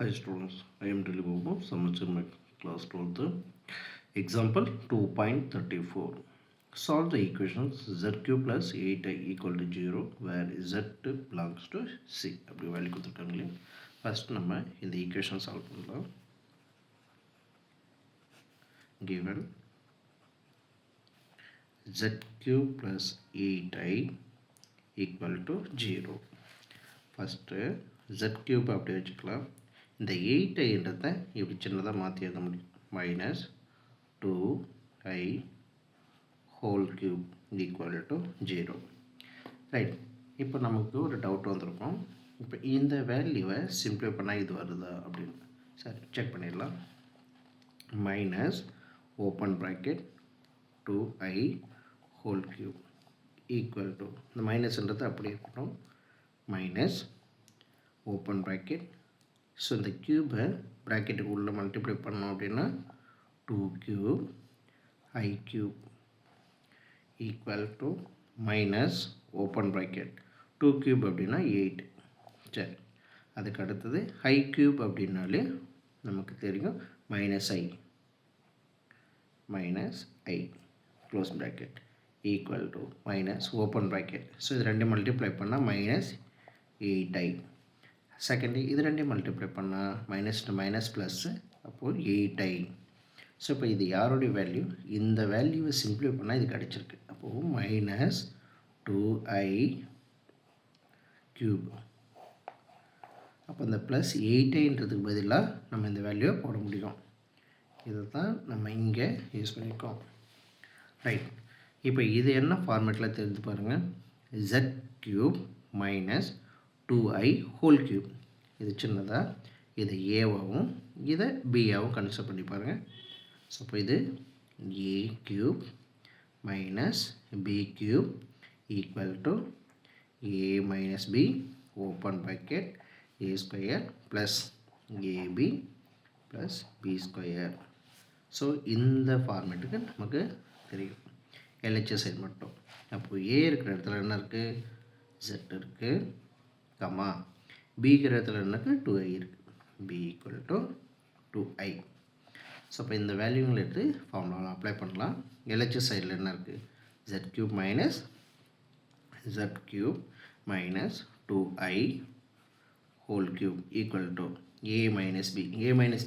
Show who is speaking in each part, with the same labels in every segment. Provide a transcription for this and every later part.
Speaker 1: Hi students, I am Dilip Babu, Samachar my class 12th. Example 2.34. Solve the equations z cube plus 8i equal to 0 where z belongs to c. அப்படி value கொடுத்துருக்காங்களே. First நம்ம இந்த equation solve பண்ணலாம். Given z cube plus 8i equal to 0. First z cube அப்படி வச்சுக்கலாம். இந்த 8iன்றதை இப்படி சின்னதாக மாற்றி எழுத முடியும். Minus 2i whole cube equal to 0. Right, இப்போ நமக்கு ஒரு டவுட் வந்திருக்கும். இப்போ இந்த வேல்யூவை சிம்ப்ளை பண்ணால் இது வருதா அப்படின்னு. சரி, செக் பண்ணிடலாம். Minus open bracket 2i whole cube equal to, இந்த மைனஸ்ன்றது அப்படி இருக்கட்டும். மைனஸ் ஓப்பன் ப்ராக்கெட், ஸோ இந்த க்யூபை ப்ராக்கெட்டுக்கு உள்ளே மல்டிப்ளை பண்ணோம் அப்படின்னா 2 cube I cube equal to minus open bracket 2 cube அப்படின்னா 8. சரி, அதுக்கு அடுத்தது ஐ கியூப் அப்படின்னாலே நமக்கு தெரியும் minus I close bracket equal to minus open bracket. So இது ரெண்டு மல்டிப்ளை பண்ணால் மைனஸ் 8i. செகண்ட் இது ரெண்டையும் மல்டிப்ளை பண்ணால் மைனஸ் டு மைனஸ் ப்ளஸ்ஸு, அப்போது 8i. ஸோ இப்போ இது யாருடைய வேல்யூ? இந்த வேல்யூவை சிம்ப்ளை பண்ணால் இது கிடச்சிருக்கு. அப்போது மைனஸ் 2i க்யூப். அப்போ இந்த ப்ளஸ் 8iன்றதுக்கு பதிலாக நம்ம இந்த வேல்யூவை போட முடியும். இதை தான் நம்ம இங்கே யூஸ் பண்ணியிருக்கோம். ரைட், இப்போ இது என்ன ஃபார்மேட்டில் தெரிஞ்சு பாருங்கள். z cube minus 2i whole cube. இது சின்னதாக, இதை ஏவாகவும் இதை பியாகவும் கன்சிடர் பண்ணி பாருங்கள். ஸோ இப்போ இது a cube minus b cube equal to a minus b open bracket a square plus ab plus b square. So இந்த ஃபார்மேட்டுக்கு நமக்கு தெரியும் எல்ஹெச்எஸ் சைடு மட்டும். அப்போது ஏ இருக்கிற இடத்துல என்ன இருக்குது? Z இருக்குது, கமா பிங்கிற இடத்துல என்னக்கு 2i இருக்குது. b equal to 2i. So இப்போ இந்த வேல்யூங்களை எடுத்து ஃபார்முலாவில் அப்ளை பண்ணலாம். எல்ஹெச்எஸ் சைடில் என்ன இருக்குது? z cube minus 2i whole cube equal to a minus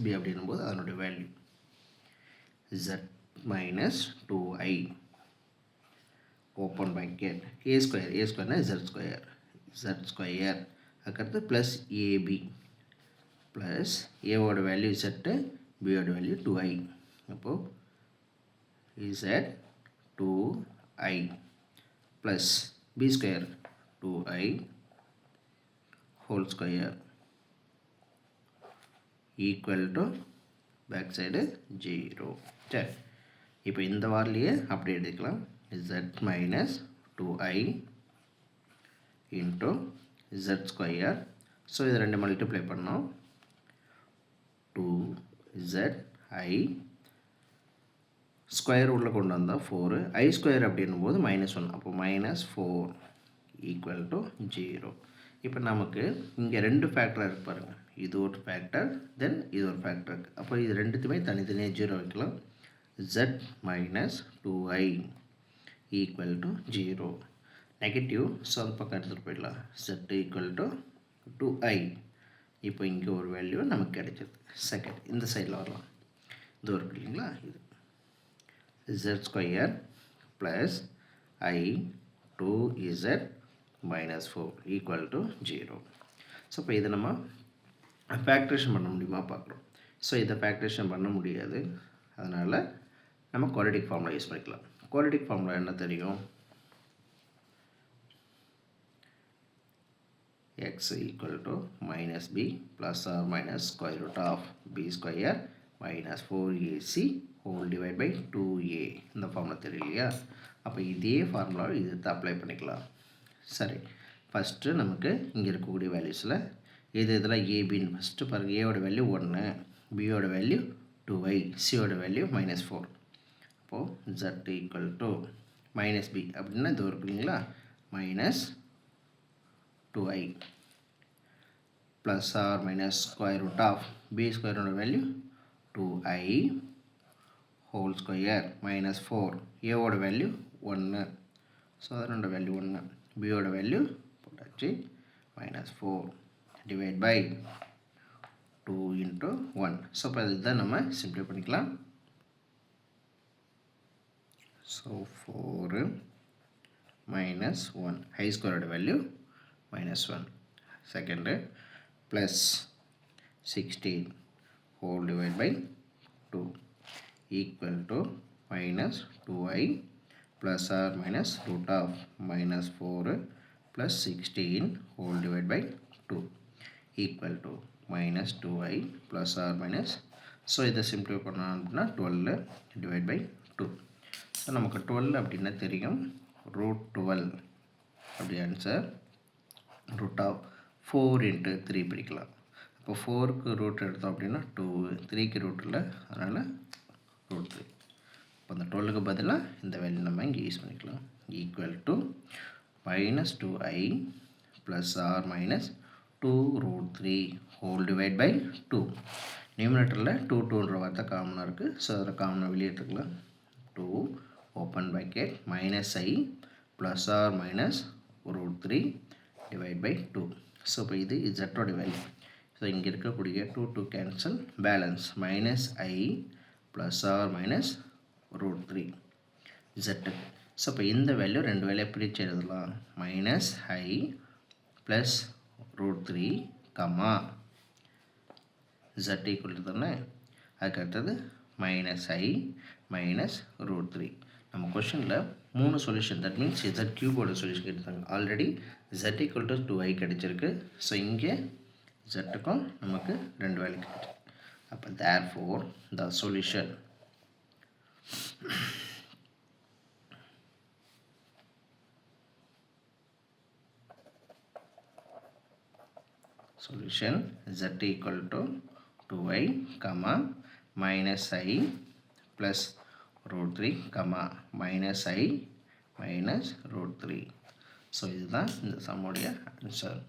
Speaker 1: b அப்படின்னும் போது அதனுடைய value z minus 2i open bracket a ஸ்கொயர்னா z ஸ்கொயர் அதுக்கடுத்து ப்ளஸ் ஏபி ப்ளஸ் ஏவோட வேல்யூ z, பியோட வேல்யூ 2i. அப்போது z 2i plus b square 2i whole square equal to back side 0. சரி, இப்போ இந்த வார்லையே அப்படி எடுக்கலாம். z minus 2i into z square. So இது ரெண்டு மல்டிப்ளை பண்ணோம் 2zi ஸ்கொயர் உள்ளே கொண்டு வந்தால் 4 i ஸ்கொயர் அப்படின்னும் போது -1, அப்போ -4 ஈக்குவல் டு 0. இப்போ நமக்கு இங்கே ரெண்டு ஃபேக்டராக இருக்கு பாருங்கள். இது ஒரு ஃபேக்டர், தென் இது ஒரு ஃபேக்டர் இருக்குது. அப்போ இது ரெண்டுத்துமே தனித்தனியாக 0 வைக்கலாம். z minus 2i equal to 0. Negative, so அந்த பக்கம் எடுத்துகிட்டு போயிடலாம். z equal to 2i. இப்போ இங்கே ஒரு வேல்யூ நமக்கு கிடைச்சது. செகண்ட் இந்த சைடில் வரலாம். இது இருக்கு இல்லைங்களா, இது z square plus i 2z minus 4 equal to 0. So இப்போ இதை நம்ம ஃபேக்டரேஷன் பண்ண முடியுமா பார்க்குறோம். ஸோ இதை ஃபேக்டரேஷன் பண்ண முடியாது, அதனால் நம்ம குவாட்ரேட்டிக் ஃபார்முலா யூஸ் பண்ணிக்கலாம். குவாட்ரேட்டிக் ஃபார்முலா என்ன தெரியும்? x equal to minus b plus or minus square root of b square minus 4ac whole divided by 2a. இந்த ஃபார்முலா தெரியலையா? அப்போ இதே ஃபார்முலாவை இது அப்ளை பண்ணிக்கலாம். சரி, ஃபஸ்ட்டு நமக்கு இங்கே இருக்கக்கூடிய வேல்யூஸில் இதெல்லாம் ஏபின்னு ஃபஸ்ட்டு பாருங்கள். ஏவோட வேல்யூ 1, பியோட வேல்யூ 2i, சியோட வேல்யூ -4. அப்போது z equal to minus B அப்படின்னா இது இருக்கு இல்லைங்களா, minus 2i plus or minus square root of b square root value 2i whole square minus 4. a ஓட value 1. ஸோ அதனோட வேல்யூ 1. b ஓட வேல்யூ போட்டாச்சு minus 4 divide by 2 into 1. So இப்போ இதுதான் நம்ம சிம்ப்ளிஃபை பண்ணிக்கலாம். ஸோ 4 minus 1 high square ஓட value minus 1. Second plus 16 whole divide by 2 equal to minus 2i plus or minus root of minus 4 plus 16 whole divide by 2 equal to minus 2i plus or minus. So இதை சிம்பிளை பண்ணோம் அப்படின்னா 12 divide by 2. So நமக்கு 12 அப்படின்னா தெரியும் root 12 அப்படி answer root of 4 into 3 பிடிக்கலாம். இப்போ 4க்கு ரூட் எடுத்தோம் அப்படின்னா 2, 3க்கு ரூட் இல்லை, அதனால் root 3. இப்போ அந்த 12க்கு பதிலாக இந்த வேல்யூ நம்ம இங்கே யூஸ் பண்ணிக்கலாம். Equal to minus 2i plus or minus 2 root 3 whole divide by 2. நியூமரேட்டரில் 2 2ன்ற வார்த்தை காமனாக இருக்குது. ஸோ அதில் காமனாக வெளியே எடுத்துக்கலாம். 2 open bracket minus I plus or minus root 3 divide by 2. So இப்போ இது z ஓட வேல்யூ. ஸோ இங்கே இருக்கக்கூடிய 2 2 cancel, balance minus I plus or minus root 3 z. So இப்போ இந்த வேல்யூ ரெண்டு வேல்யூ பிரித்து எழுதலாம். minus I plus root 3 comma z equal தானே. அதுக்கு அடுத்தது minus I minus root 3. நம்ம கொஷனில் 3 சொல்யூஷன், தட் மீன்ஸ் z கியூபோட சொல்யூஷன் எடுத்தாங்க. Already z equal to 2i கிடச்சிருக்கு. ஸோ இங்கே zக்கும் நமக்கு ரெண்டு வேல்யூ கிடைச்சிருக்கு. அப்போ therefore the solution z equal to 2i comma minus I plus root 3 comma minus I minus root 3. So இதுதான் இந்த சம்முடைய ஆன்சர்.